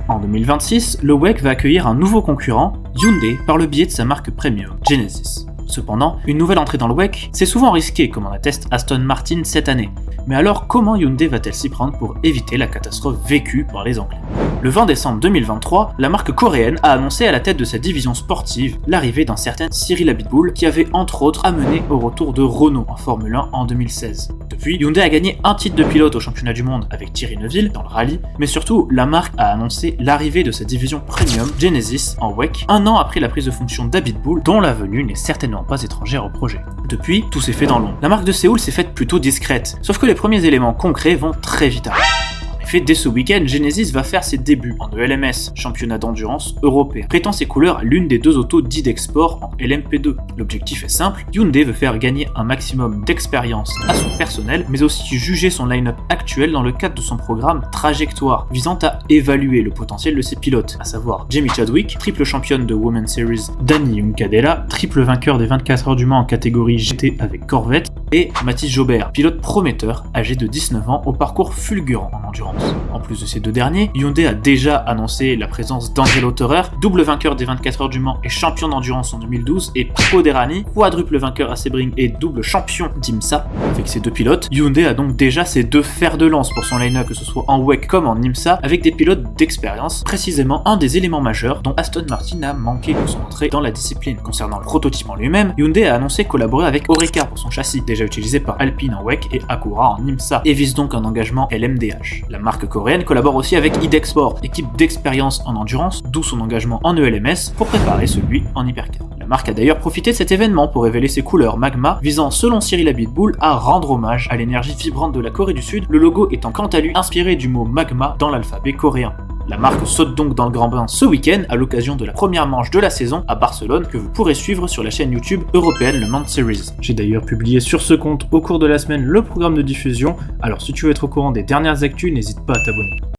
En 2026, le WEC va accueillir un nouveau concurrent, Hyundai, par le biais de sa marque premium, Genesis. Cependant, une nouvelle entrée dans le WEC, c'est souvent risqué, comme en atteste Aston Martin cette année. Mais alors, comment Hyundai va-t-elle s'y prendre pour éviter la catastrophe vécue par les Anglais ? Le 20 décembre 2023, la marque coréenne a annoncé à la tête de sa division sportive l'arrivée d'un certain Cyril Abiteboul qui avait entre autres amené au retour de Renault en Formule 1 en 2016. Depuis, Hyundai a gagné un titre de pilote au championnat du monde avec Thierry Neuville dans le rallye, mais surtout, la marque a annoncé l'arrivée de sa division premium Genesis en WEC un an après la prise de fonction d'Abiteboul, dont la venue n'est certainement pas étrangère au projet. Depuis, tout s'est fait dans l'ombre. La marque de Séoul s'est faite plutôt discrète, sauf que les premiers éléments concrets vont très vite arriver. En effet, dès ce week-end, Genesis va faire ses débuts en ELMS, championnat d'endurance européen, prêtant ses couleurs à l'une des deux autos dites d'export en LMP2. L'objectif est simple, Hyundai veut faire gagner un maximum d'expérience à son personnel, mais aussi juger son line-up actuel dans le cadre de son programme Trajectoire, visant à évaluer le potentiel de ses pilotes, à savoir Jamie Chadwick, triple championne de Women's Series Dani Juncadella, triple vainqueur des 24 heures du Mans en catégorie GT avec Corvette, et Mathis Jobert, pilote prometteur, âgé de 19 ans au parcours fulgurant en endurance. En plus de ces deux derniers, Hyundai a déjà annoncé la présence d'Angelo Teurer, double vainqueur des 24 heures du Mans et champion d'endurance en 2012, et Pipo Derani, quadruple vainqueur à Sebring et double champion d'IMSA. Avec ces deux pilotes, Hyundai a donc déjà ses deux fers de lance pour son line-up, que ce soit en WEC comme en IMSA, avec des pilotes d'expérience, précisément un des éléments majeurs dont Aston Martin a manqué pour son entrée dans la discipline. Concernant le prototype en lui-même, Hyundai a annoncé collaborer avec Oreca pour son châssis, déjà utilisé par Alpine en WEC et Acura en IMSA, et vise donc un engagement LMDH. La marque coréenne collabore aussi avec IDEXPORT, équipe d'expérience en endurance, d'où son engagement en ELMS pour préparer celui en hypercar. La marque a d'ailleurs profité de cet événement pour révéler ses couleurs magma, visant selon Cyril Abiteboul à rendre hommage à l'énergie vibrante de la Corée du Sud, le logo étant quant à lui inspiré du mot magma dans l'alphabet coréen. La marque saute donc dans le grand bain ce week-end à l'occasion de la première manche de la saison à Barcelone que vous pourrez suivre sur la chaîne YouTube européenne Le Mans Series. J'ai d'ailleurs publié sur ce compte au cours de la semaine le programme de diffusion, alors si tu veux être au courant des dernières actus, n'hésite pas à t'abonner.